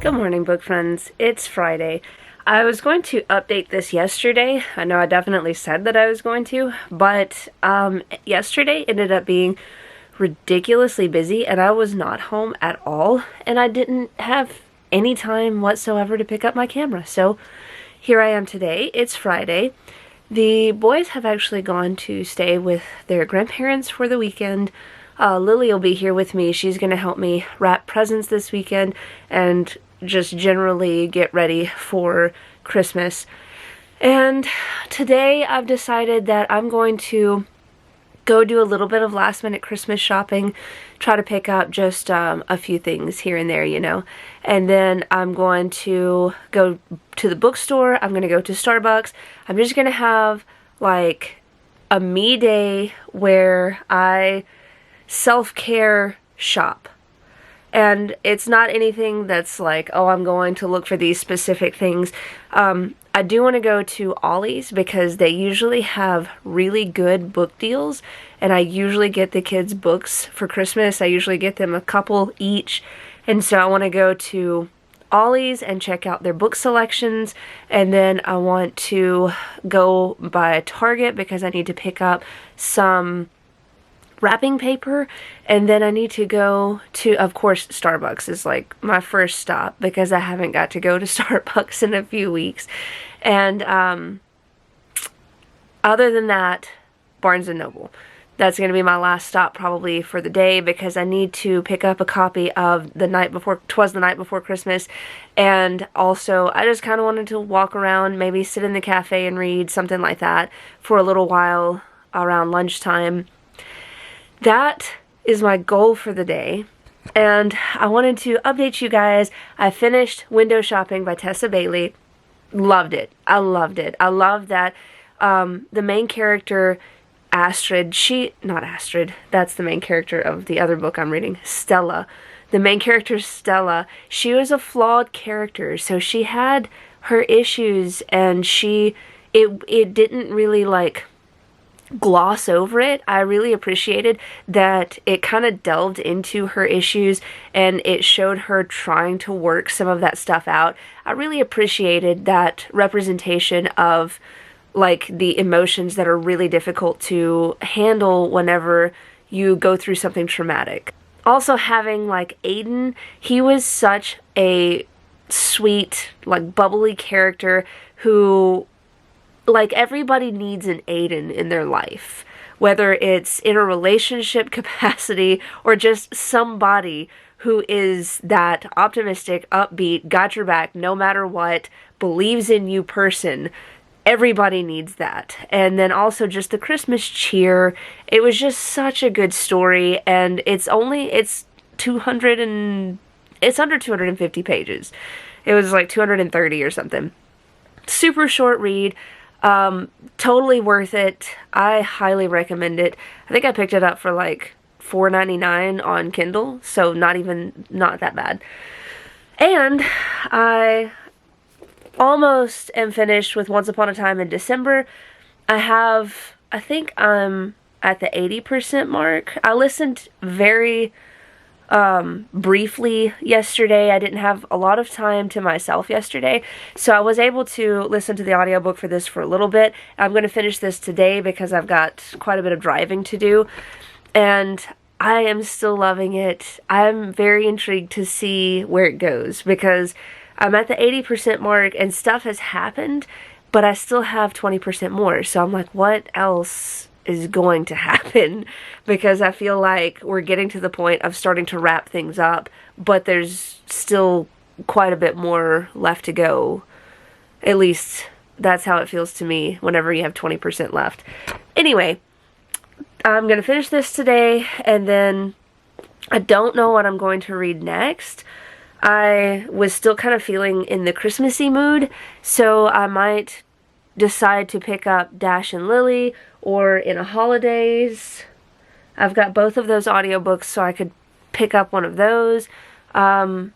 Good morning, book friends. It's Friday. I was going to update this yesterday. I know I definitely said that I was going to, but yesterday ended up being ridiculously busy and I was not home at all, and I didn't have any time whatsoever to pick up my camera. So here I am today. It's Friday. The boys have actually gone to stay with their grandparents for the weekend. Lily will be here with me. She's going to help me wrap presents this weekend and just generally get ready for Christmas. And today I've decided that I'm going to go do a little bit of last minute Christmas shopping, try to pick up just a few things here and there, you know. And then I'm going to go to the bookstore. I'm going to go to Starbucks. I'm just going to have like a me day where I self-care shop. And it's not anything that's like, oh, I'm going to look for these specific things. I do want to go to Ollie's because they usually have really good book deals, and I usually get the kids books for Christmas. I usually get them a couple each, and so I want to go to Ollie's and check out their book selections. And then I want to go by Target because I need to pick up some wrapping paper, and then I need to go to, of course, Starbucks is like my first stop because I haven't got to go to Starbucks in a few weeks. And other than that, Barnes & Noble. That's going to be my last stop probably for the day because I need to pick up a copy of The Night Before, 'Twas the Night Before Christmas. And also, I just kind of wanted to walk around, maybe sit in the cafe and read, something like that, for a little while around lunchtime. That is my goal for the day, and I wanted to update you guys. I finished Window Shopping by Tessa Bailey. Loved it. I loved it. I love that the main character, Astrid, not Astrid, that's the main character of the other book I'm reading, Stella. The main character, Stella, she was a flawed character, so she had her issues, and it didn't really like gloss over it. I really appreciated that it kind of delved into her issues and it showed her trying to work some of that stuff out. I really appreciated that representation of like the emotions that are really difficult to handle whenever you go through something traumatic. Also having like Aiden, he was such a sweet, like bubbly character who, like, everybody needs an Aiden in their life, whether it's in a relationship capacity or just somebody who is that optimistic, upbeat, got your back no matter what, believes in you person. Everybody needs that. And then also just the Christmas cheer. It was just such a good story, and it's under 250 pages. It was like 230 or something. Super short read. Totally worth it. I highly recommend it. I think I picked it up for like $4.99 on Kindle, so not that bad. And I almost am finished with Once Upon a Time in December. I think I'm at the 80% mark. I listened very briefly yesterday. I didn't have a lot of time to myself yesterday, so I was able to listen to the audiobook for this for a little bit. I'm going to finish this today because I've got quite a bit of driving to do, and I am still loving it. I'm very intrigued to see where it goes because I'm at the 80% mark and stuff has happened, but I still have 20% more, so I'm like, what else is going to happen? Because I feel like we're getting to the point of starting to wrap things up, but there's still quite a bit more left to go. At least that's how it feels to me whenever you have 20% left. Anyway, I'm going to finish this today, and then I don't know what I'm going to read next. I was still kind of feeling in the Christmassy mood, so I might decide to pick up Dash and Lily or In a Holidays. I've got both of those audiobooks, so I could pick up one of those. I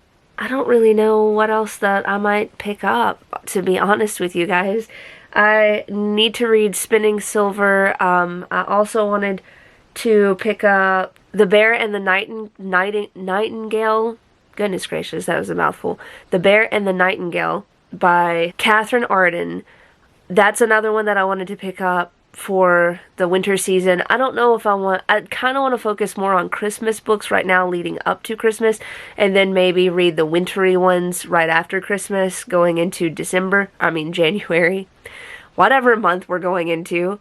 don't really know what else that I might pick up, to be honest with you guys. I need to read Spinning Silver. I also wanted to pick up The Bear and the Nightingale goodness gracious, that was a mouthful. The Bear and the Nightingale by Catherine Arden. That's another one that I wanted to pick up for the winter season. I don't know if I kind of want to focus more on Christmas books right now leading up to Christmas, and then maybe read the wintry ones right after Christmas going into January, whatever month we're going into.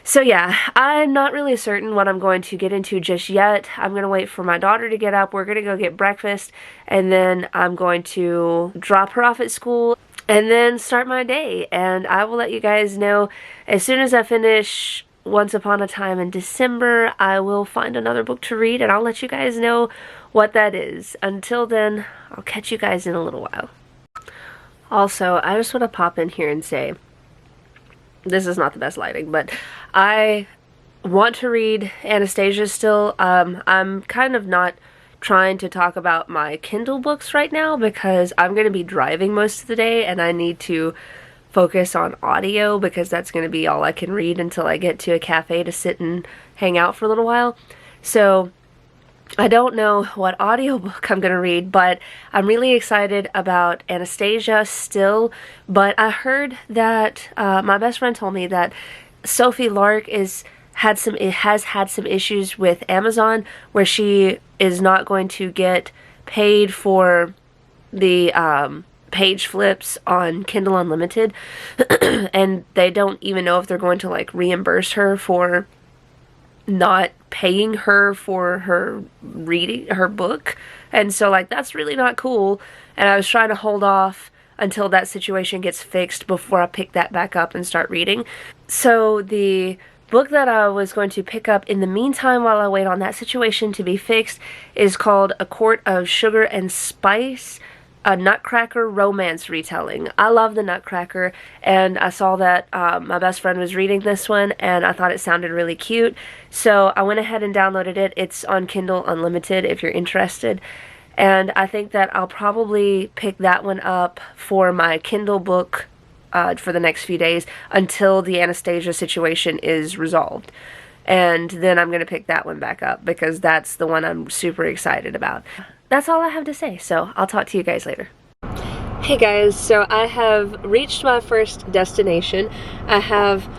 So yeah, I'm not really certain what I'm going to get into just yet. I'm going to wait for my daughter to get up. We're going to go get breakfast, and then I'm going to drop her off at school and then start my day. And I will let you guys know as soon as I finish Once Upon a Time in December. I will find another book to read, and I'll let you guys know what that is. Until then, I'll catch you guys in a little while. Also, I just want to pop in here and say, this is not the best lighting, but I want to read Anastasia still. I'm kind of not trying to talk about my Kindle books right now because I'm going to be driving most of the day and I need to focus on audio because that's going to be all I can read until I get to a cafe to sit and hang out for a little while. So I don't know what audiobook I'm going to read, but I'm really excited about Anastasia still. But I heard that my best friend told me that Sophie Lark has had some issues with Amazon where she is not going to get paid for the page flips on Kindle Unlimited, and they don't even know if they're going to like reimburse her for not paying her for her reading her book. And so like that's really not cool, and I was trying to hold off until that situation gets fixed before I pick that back up and start reading. So the book that I was going to pick up in the meantime while I wait on that situation to be fixed is called A Court of Sugar and Spice, a Nutcracker romance retelling. I love the Nutcracker, and I saw that my best friend was reading this one, and I thought it sounded really cute, so I went ahead and downloaded it. It's on Kindle Unlimited if you're interested, and I think that I'll probably pick that one up for my Kindle book for the next few days until the Anastasia situation is resolved. And then I'm going to pick that one back up because that's the one I'm super excited about. That's all I have to say, so I'll talk to you guys later. Hey guys, so I have reached my first destination. I have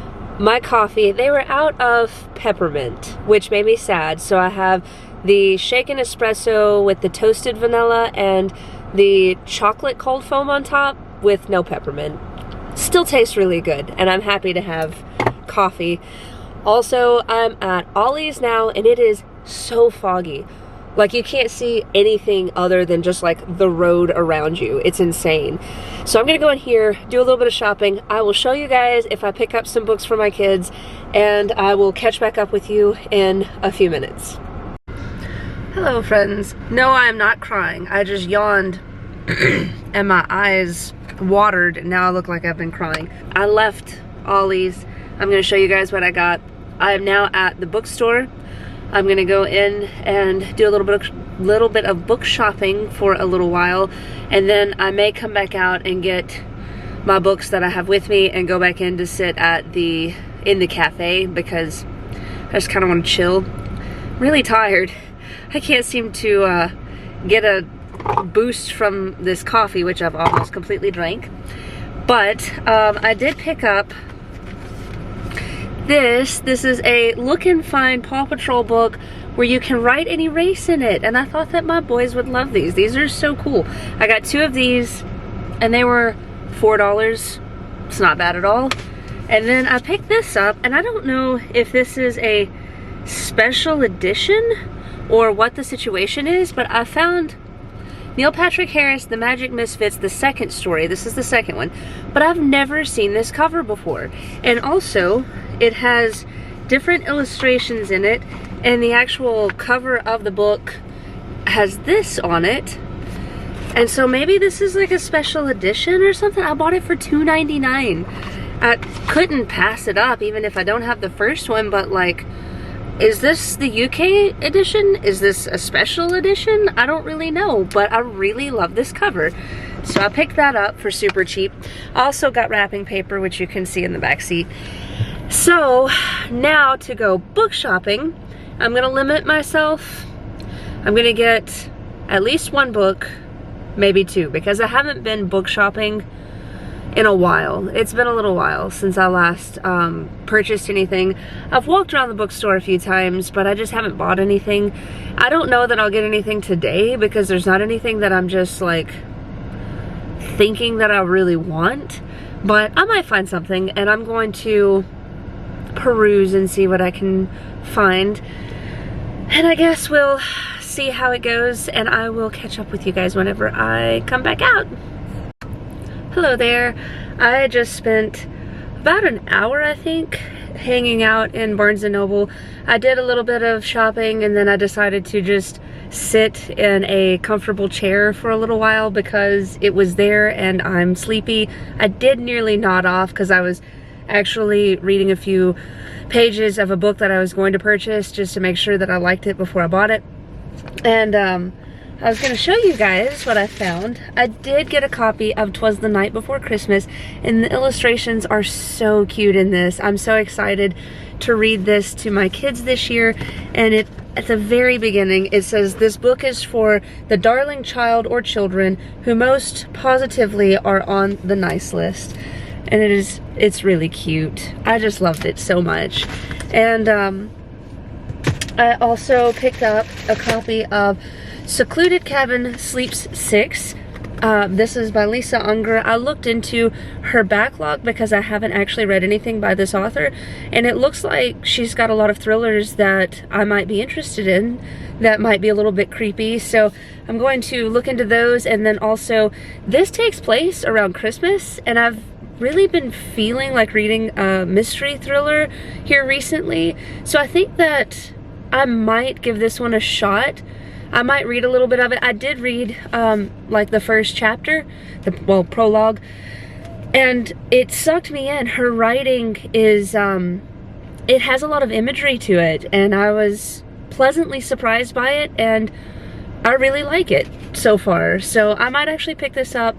my coffee. They were out of peppermint, which made me sad, so I have the shaken espresso with the toasted vanilla and the chocolate cold foam on top with no peppermint. Still tastes really good, and I'm happy to have coffee. Also, I'm at Ollie's now, and it is so foggy. Like, you can't see anything other than just, like, the road around you. It's insane. So I'm gonna go in here, do a little bit of shopping. I will show you guys if I pick up some books for my kids, and I will catch back up with you in a few minutes. Hello, friends. No, I am not crying. I just yawned, and my eyes watered, and now I look like I've been crying. I left Ollie's. I'm going to show you guys what I got. I am now at the bookstore. I'm going to go in and do a little bit of book shopping for a little while, and then I may come back out and get my books that I have with me and go back in to sit at in the cafe because I just kind of want to chill. I'm really tired. I can't seem to get a boost from this coffee, which I've almost completely drank. But I did pick up this. This is a Look and Find Paw Patrol book where you can write and erase in it, and I thought that my boys would love these. These are so cool. I got 2 of these and they were $4. It's not bad at all. And then I picked this up, and I don't know if this is a special edition or what the situation is, but I found Neil Patrick Harris, The Magic Misfits, the second story. This is the second one. But I've never seen this cover before. And also, it has different illustrations in it, and the actual cover of the book has this on it. And so maybe this is like a special edition or something. I bought it for $2.99. I couldn't pass it up even if I don't have the first one, but like, is this the UK edition? Is this a special edition? I don't really know, but I really love this cover. So I picked that up for super cheap. I also got wrapping paper, which you can see in the back seat. So now to go book shopping, I'm gonna limit myself. I'm gonna get at least 1 book maybe 2, because I haven't been book shopping in a while. It's been a little while since I last purchased anything. I've walked around the bookstore a few times, but I just haven't bought anything. I don't know that I'll get anything today because there's not anything that I'm just like thinking that I really want, but I might find something, and I'm going to peruse and see what I can find, and I guess we'll see how it goes, and I will catch up with you guys whenever I come back out. Hello there. I just spent about an hour, I think, hanging out in Barnes & Noble. I did a little bit of shopping, and then I decided to just sit in a comfortable chair for a little while because it was there and I'm sleepy. I did nearly nod off because I was actually reading a few pages of a book that I was going to purchase just to make sure that I liked it before I bought it. And I was going to show you guys what I found. I did get a copy of 'Twas the Night Before Christmas, and the illustrations are so cute in this. I'm so excited to read this to my kids this year, and at the very beginning it says, "This book is for the darling child or children who most positively are on the nice list." And it's really cute. I just loved it so much. And I also picked up a copy of Secluded Cabin Sleeps 6. This is by Lisa Unger. I looked into her backlog because I haven't actually read anything by this author, and it looks like she's got a lot of thrillers that I might be interested in that might be a little bit creepy, so I'm going to look into those. And then also, this takes place around Christmas, and I've really been feeling like reading a mystery thriller here recently, so I think that I might give this one a shot. I might read a little bit of it. I did read like the first chapter, well, prologue, and it sucked me in. Her writing is, it has a lot of imagery to it, and I was pleasantly surprised by it, and I really like it so far. So I might actually pick this up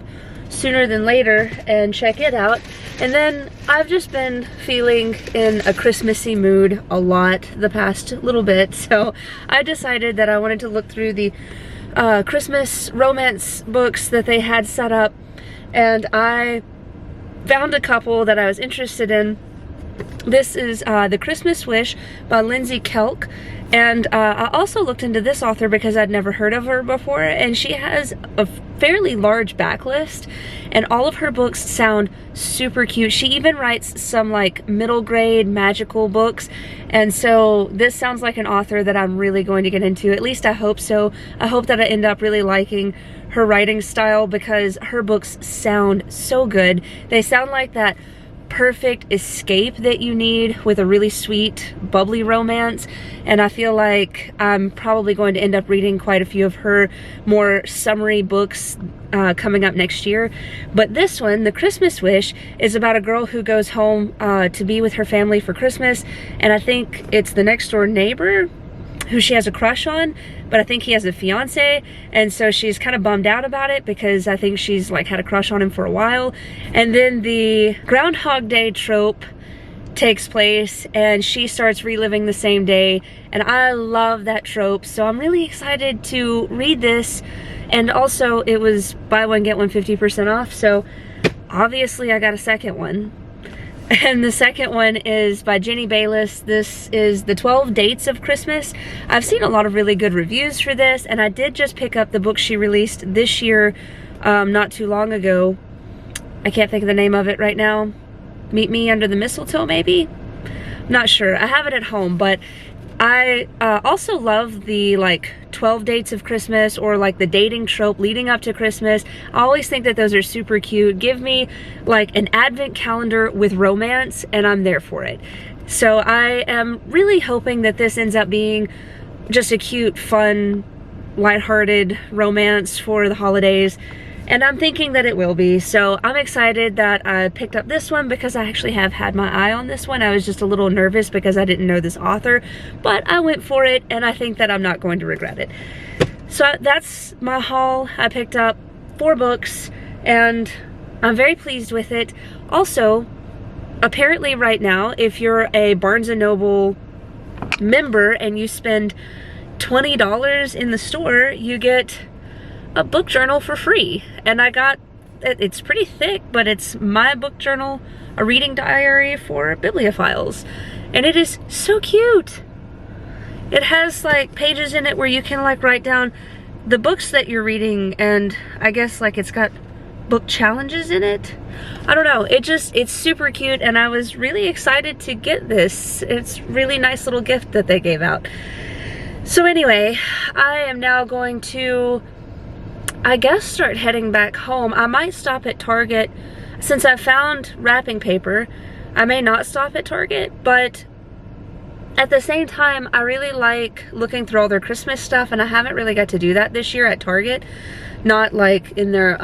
sooner than later and check it out. And then I've just been feeling in a Christmassy mood a lot the past little bit, so I decided that I wanted to look through the Christmas romance books that they had set up, and I found a couple that I was interested in. This is The Christmas Wish by Lindsay Kelk, and I also looked into this author because I'd never heard of her before, and she has a fairly large backlist, and all of her books sound super cute. She even writes some like middle grade magical books, and so this sounds like an author that I'm really going to get into. At least I hope so. I hope that I end up really liking her writing style because her books sound so good. They sound like that perfect escape that you need with a really sweet, bubbly romance, and I feel like I'm probably going to end up reading quite a few of her more summery books coming up next year. But this one, The Christmas Wish, is about a girl who goes home to be with her family for Christmas, and I think it's the next door neighbor who she has a crush on, but I think he has a fiance, and so she's kind of bummed out about it because I think she's like had a crush on him for a while. And then the Groundhog Day trope takes place and she starts reliving the same day, and I love that trope, so I'm really excited to read this. And also it was buy one get one 50% off, so obviously I got a second one. And the second one is by Jenny Bayliss. This is The 12 Dates of Christmas. I've seen a lot of really good reviews for this, and I did just pick up the book she released this year, not too long ago. I can't think of the name of it right now. Meet Me Under the Mistletoe, maybe? I'm not sure. I have it at home, but I also love the like 12 dates of Christmas, or like the dating trope leading up to Christmas. I always think that those are super cute. Give me like an advent calendar with romance and I'm there for it. So I am really hoping that this ends up being just a cute, fun, lighthearted romance for the holidays. And I'm thinking that it will be, so I'm excited that I picked up this one because I actually have had my eye on this one. I was just a little nervous because I didn't know this author, but I went for it, and I think that I'm not going to regret it. So that's my haul. I picked up 4 books, and I'm very pleased with it. Also, apparently right now, if you're a Barnes & Noble member and you spend $20 in the store, you get a book journal for free. And I got, it's pretty thick, but it's my book journal, a reading diary for bibliophiles. And it is so cute. It has like pages in it where you can like write down the books that you're reading, and I guess like it's got book challenges in it. I don't know, it's super cute, and I was really excited to get this. It's really nice little gift that they gave out. So anyway, I am now going to, I guess, start heading back home. I might stop at Target. Since I found wrapping paper, I may not stop at Target, but at the same time, I really like looking through all their Christmas stuff, and I haven't really got to do that this year at Target. Not like in their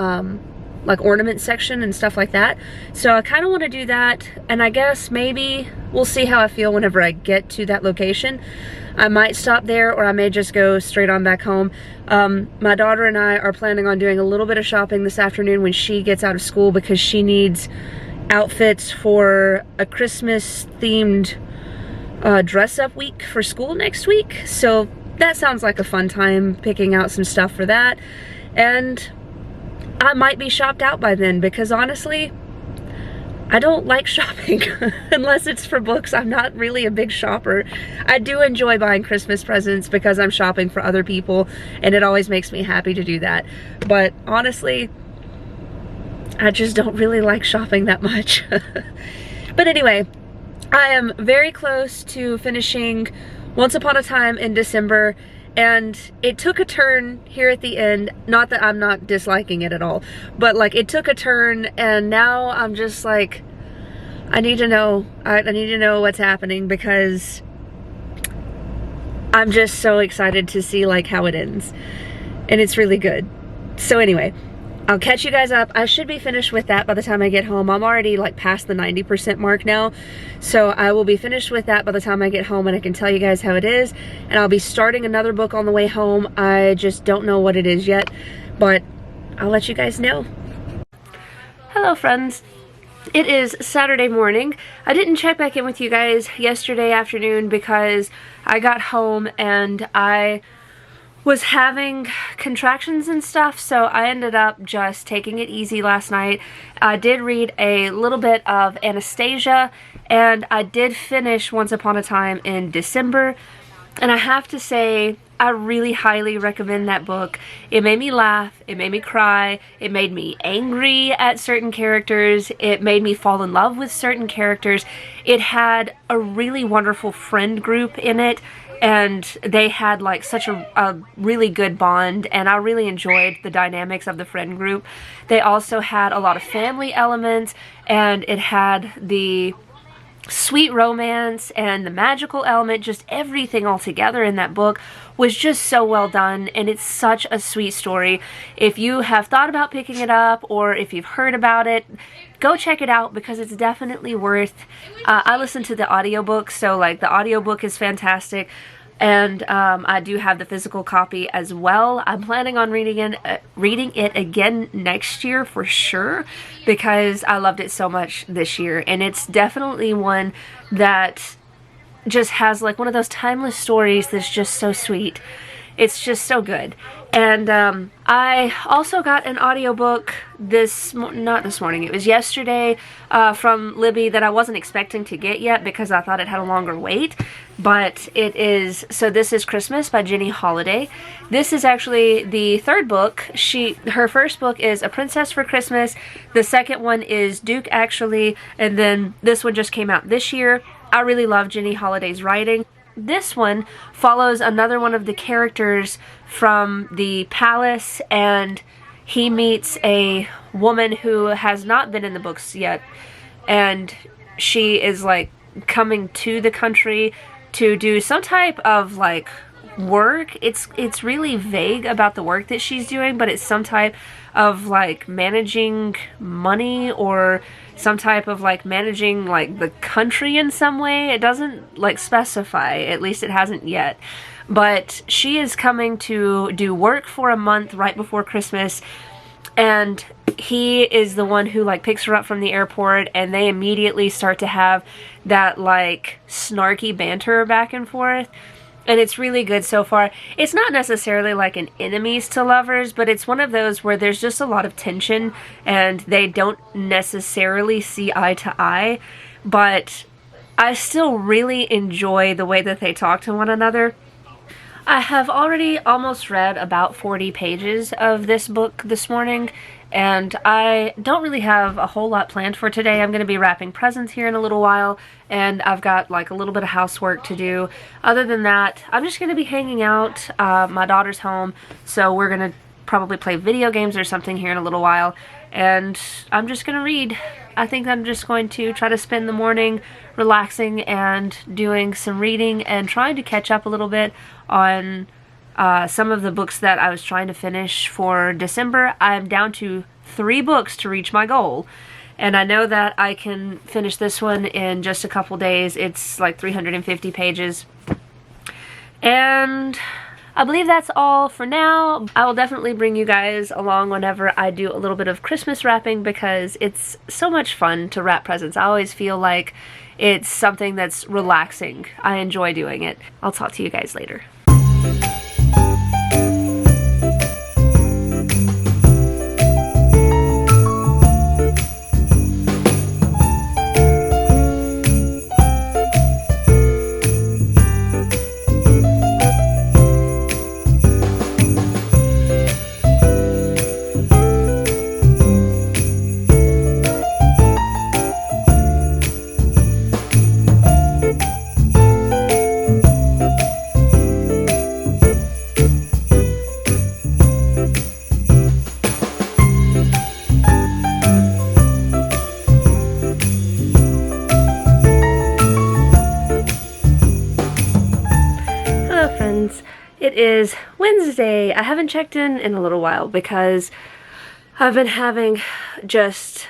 like ornament section and stuff like that. So I kind of want to do that, and I guess maybe we'll see how I feel whenever I get to that location. I might stop there, or I may just go straight on back home. My daughter and I are planning on doing a little bit of shopping this afternoon when she gets out of school, because she needs outfits for a Christmas themed dress up week for school next week. So that sounds like a fun time, picking out some stuff for that. And I might be shopped out by then, because honestly, I don't like shopping unless it's for books. I'm not really a big shopper. I do enjoy buying Christmas presents because I'm shopping for other people, and it always makes me happy to do that. But honestly, I just don't really like shopping that much. But anyway, I am very close to finishing Once Upon a Time in December, and it took a turn here at the end. Not that I'm not disliking it at all, but like it took a turn, and now I'm just like, I need to know. I need to know what's happening, because I'm just so excited to see like how it ends, and it's really good. So anyway, I'll catch you guys up. I should be finished with that by the time I get home. I'm already like past the 90% mark now. So I will be finished with that by the time I get home, and I can tell you guys how it is. And I'll be starting another book on the way home. I just don't know what it is yet, but I'll let you guys know. Hello friends. It is Saturday morning. I didn't check back in with you guys yesterday afternoon because I got home and I was having contractions and stuff, so I ended up just taking it easy last night. I did read a little bit of Anastasia, and I did finish Once Upon a Time in December, and I have to say, I really highly recommend that book. It made me laugh, it made me cry, it made me angry at certain characters, it made me fall in love with certain characters. It had a really wonderful friend group in it, and they had like such a really good bond, and I really enjoyed the dynamics of the friend group. They also had a lot of family elements, and it had the sweet romance and the magical element. Just everything all together in that book was just so well done, and it's such a sweet story. If you have thought about picking it up, or if you've heard about it, go check it out, because it's definitely worth. I listened to the audiobook, so like the audiobook is fantastic, and I do have the physical copy as well. I'm planning on reading it again next year for sure, because I loved it so much this year, and it's definitely one that just has like one of those timeless stories that's just so sweet. It's just so good. And I also got an audiobook not this morning, it was yesterday, from Libby, that I wasn't expecting to get yet because I thought it had a longer wait. But it is, so this is Christmas by Jenny Holiday. This is actually the third book. Her first book is A Princess for Christmas. The second one is Duke, actually. And then this one just came out this year. I really love Jenny Holiday's writing. This one follows another one of the characters from the palace, and he meets a woman who has not been in the books yet, and she is like coming to the country to do some type of like work. It's really vague about the work that she's doing, but it's some type of like managing money, or some type of like managing like the country in some way. It doesn't like specify, at least it hasn't yet. But she is coming to do work for a month right before Christmas, and he is the one who like picks her up from the airport, and they immediately start to have that like snarky banter back and forth. and it's really good so far. It's not necessarily like an enemies to lovers, but it's one of those where there's just a lot of tension and they don't necessarily see eye to eye, but I still really enjoy the way that they talk to one another. I have already almost read about 40 pages of this book this morning, and I don't really have a whole lot planned for today. I'm going to be wrapping presents here in a little while, and I've got like a little bit of housework to do. Other than that, I'm just going to be hanging out. My daughter's home, so we're going to probably play video games or something here in a little while, and I'm just going to read. I think I'm just going to try to spend the morning relaxing and doing some reading and trying to catch up a little bit on some of the books that I was trying to finish for December. I'm down to 3 books to reach my goal, and I know that I can finish this one in just a couple days. It's like 350 pages, and I believe that's all for now. I will definitely bring you guys along whenever I do a little bit of Christmas wrapping because it's so much fun to wrap presents. I always feel like it's something that's relaxing. I enjoy doing it. I'll talk to you guys later. It is Wednesday. I haven't checked in a little while because I've been having just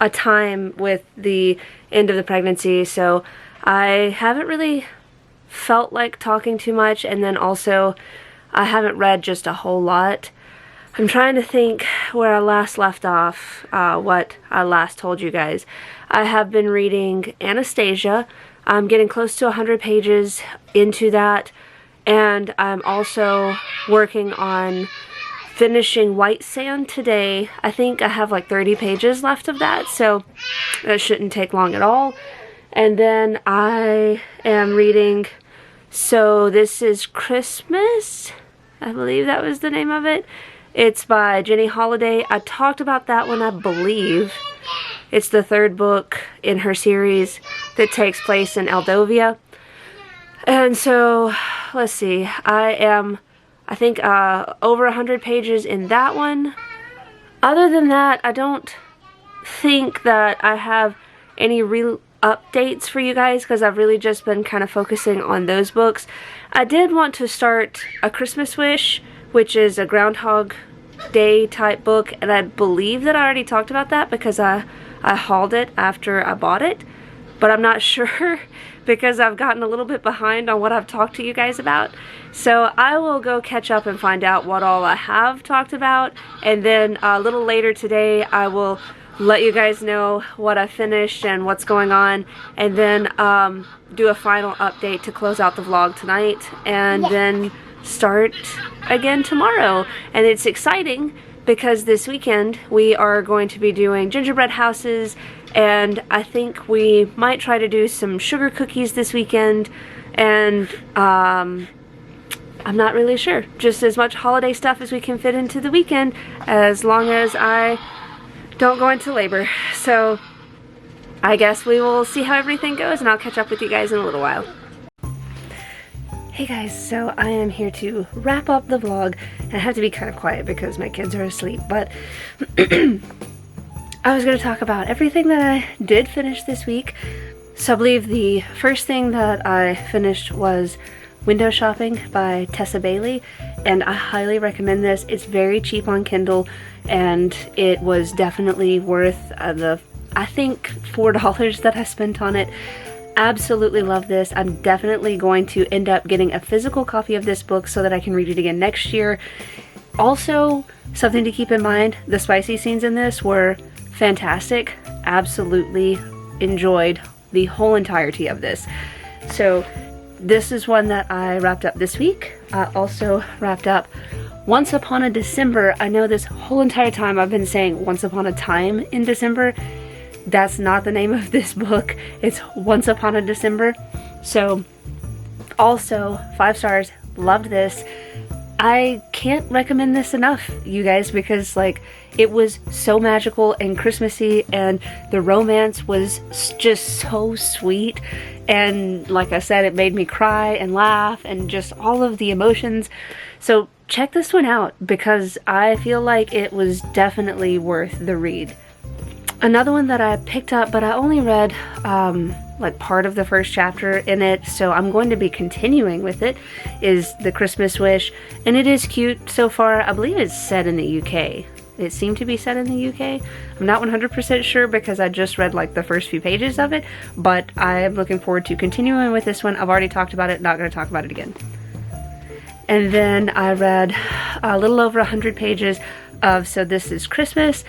a time with the end of the pregnancy, so I haven't really felt like talking too much, and then also I haven't read just a whole lot. I'm trying to think where I last left off, what I last told you guys. I have been reading Anastasia. I'm getting close to 100 pages into that. And I'm also working on finishing White Sand today. I think I have like 30 pages left of that, so that shouldn't take long at all. And then I am reading So This Is Christmas. I believe that was the name of it. It's by Jenny Holiday. I talked about that one, I believe. It's the 3rd book in her series that takes place in Aldovia. And so, let's see, I think, over 100 pages in that one. Other than that, I don't think that I have any real updates for you guys because I've really just been kind of focusing on those books. I did want to start A Christmas Wish, which is a Groundhog Day type book, and I believe that I already talked about that because I hauled it after I bought it, but I'm not sure because I've gotten a little bit behind on what I've talked to you guys about. So I will go catch up and find out what all I have talked about, and then a little later today I will let you guys know what I finished and what's going on, and then do a final update to close out the vlog tonight, and then start again tomorrow. And it's exciting because this weekend we are going to be doing gingerbread houses, and I think we might try to do some sugar cookies this weekend, and I'm not really sure. Just as much holiday stuff as we can fit into the weekend, as long as I don't go into labor. So I guess we will see how everything goes, and I'll catch up with you guys in a little while. Hey guys, so I am here to wrap up the vlog. I have to be kind of quiet because my kids are asleep, but I was going to talk about everything that I did finish this week. So I believe the first thing that I finished was Window Shopping by Tessa Bailey, and I highly recommend this. It's very cheap on Kindle, and it was definitely worth the, I think, $4 that I spent on it. Absolutely love this. I'm definitely going to end up getting a physical copy of this book so that I can read it again next year. Also, something to keep in mind, the spicy scenes in this were fantastic. Absolutely enjoyed the whole entirety of this. So this is one that I wrapped up this week. I also wrapped up Once Upon a December. I know this whole entire time I've been saying Once Upon a Time in December. That's not the name of this book. It's Once Upon a December. So, also, 5 stars. Loved this. I can't recommend this enough, you guys, because like it was so magical and Christmassy, and the romance was just so sweet, and like I said, it made me cry and laugh and just all of the emotions. So check this one out because I feel like it was definitely worth the read. Another one that I picked up, but I only read like part of the first chapter in it, so I'm going to be continuing with it, is The Christmas Wish, and it is cute so far. I believe it's set in the UK. It seemed to be set in the UK. I'm not 100% sure because I just read like the first few pages of it, but I am looking forward to continuing with this one. I've already talked about it, not going to talk about it again. And then I read a little over 100 pages of So This Is Christmas.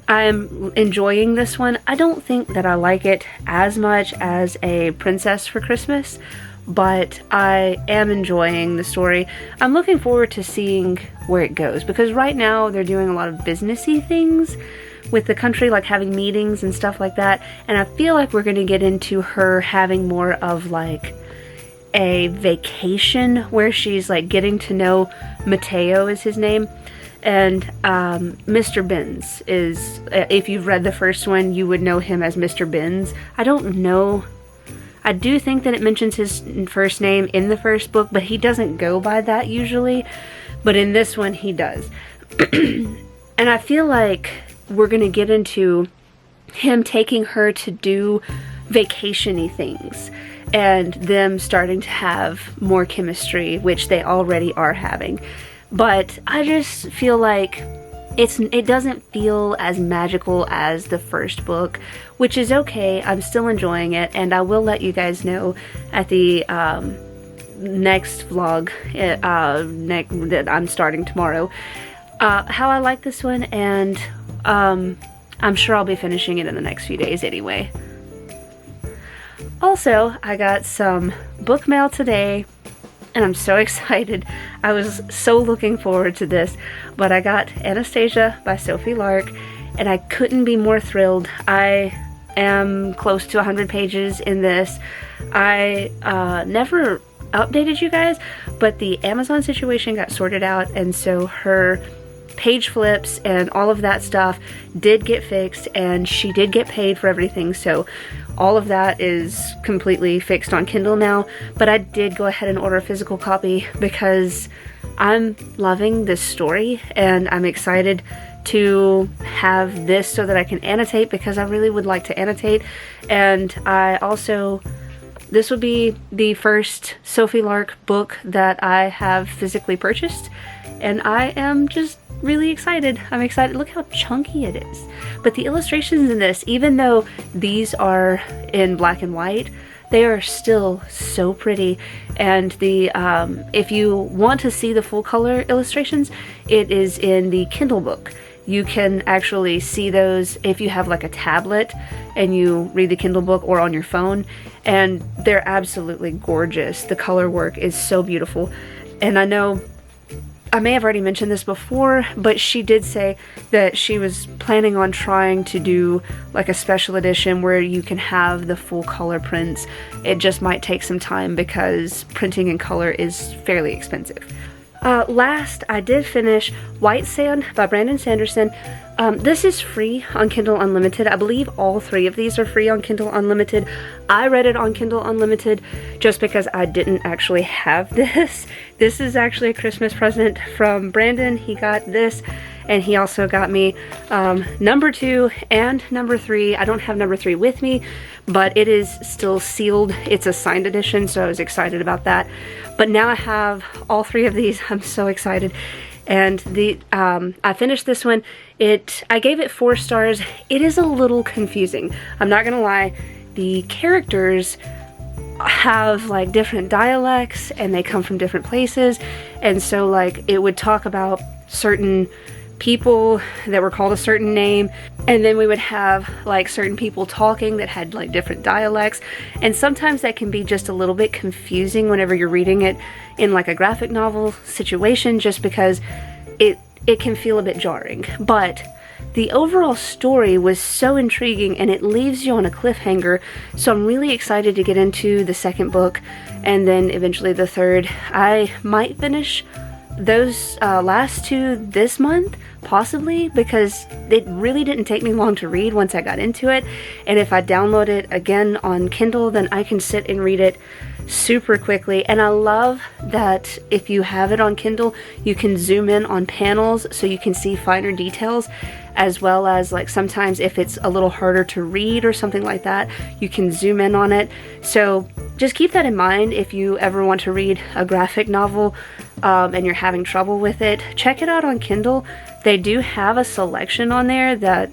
I'm enjoying this one. I don't think that I like it as much as A Princess for Christmas, but I am enjoying the story. I'm looking forward to seeing where it goes because right now they're doing a lot of businessy things with the country, like having meetings and stuff like that, and I feel like we're going to get into her having more of like a vacation where she's like getting to know Mateo is his name. And Mr. Benz is, if you've read the first one, you would know him as Mr. Benz. I don't know. I do think that it mentions his first name in the first book, but he doesn't go by that usually. But in this one, he does. And I feel like we're going to get into him taking her to do vacation-y things and them starting to have more chemistry, which they already are having. But I just feel like it doesn't feel as magical as the first book, which is okay. I'm still enjoying it, and I will let you guys know at the next vlog that I'm starting tomorrow how I like this one, and I'm sure I'll be finishing it in the next few days anyway. Also, I got some book mail today, and I'm so excited. I was so looking forward to this, but I got Anastasia by Sophie Lark, and I couldn't be more thrilled. I am close to 100 pages in this. I never updated you guys, but the Amazon situation got sorted out, and so her page flips and all of that stuff did get fixed, and she did get paid for everything, so all of that is completely fixed on Kindle now. But I did go ahead and order a physical copy because I'm loving this story, and I'm excited to have this so that I can annotate, because I really would like to annotate. And I also, this would be the first Sophie Lark book that I have physically purchased, and I am just really excited. I'm excited. Look how chunky it is. But the illustrations in this, even though these are in black and white, they are still so pretty. And the if you want to see the full color illustrations, it is in the Kindle book. You can actually see those if you have like a tablet and you read the Kindle book, or on your phone, and they're absolutely gorgeous. The color work is so beautiful. And I know I may have already mentioned this before, but she did say that she was planning on trying to do like a special edition where you can have the full color prints. It just might take some time because printing in color is fairly expensive. Last, I did finish White Sand by Brandon Sanderson. This is free on Kindle Unlimited. I believe all 3 of these are free on Kindle Unlimited. I read it on Kindle Unlimited just because I didn't actually have this. This is actually a Christmas present from Brandon. He got this, and he also got me number 2 and number 3. I don't have number 3 with me, but it is still sealed. It's a signed edition, so I was excited about that. But now I have all 3 of these. I'm so excited. And I finished this one. I gave it 4 stars. It is a little confusing. I'm not gonna lie. The characters have like different dialects, and they come from different places, and so like it would talk about certain people that were called a certain name, and then we would have like certain people talking that had like different dialects, and sometimes that can be just a little bit confusing whenever you're reading it in like a graphic novel situation, just because it can feel a bit jarring. But the overall story was so intriguing and it leaves you on a cliffhanger, so I'm really excited to get into the second book and then eventually the third. I might finish those last two this month, possibly, because it really didn't take me long to read once I got into it, and if I download it again on Kindle, then I can sit and read it super quickly. And I love that if you have it on Kindle, you can zoom in on panels so you can see finer details, as well as like sometimes if it's a little harder to read or something like that, you can zoom in on it. So just keep that in mind if you ever want to read a graphic novel and you're having trouble with it. Check it out on Kindle. They do have a selection on there that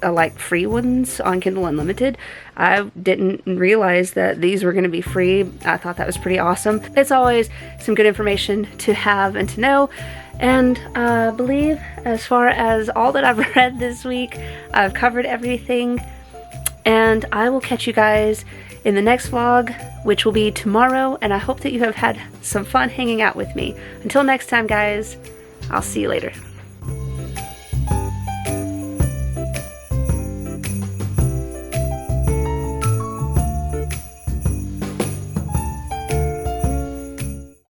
like free ones on Kindle Unlimited. I didn't realize that these were going to be free. I thought that was pretty awesome. It's always some good information to have and to know. And I believe as far as all that I've read this week, I've covered everything. And I will catch you guys in the next vlog, which will be tomorrow. And I hope that you have had some fun hanging out with me. Until next time, guys, I'll see you later.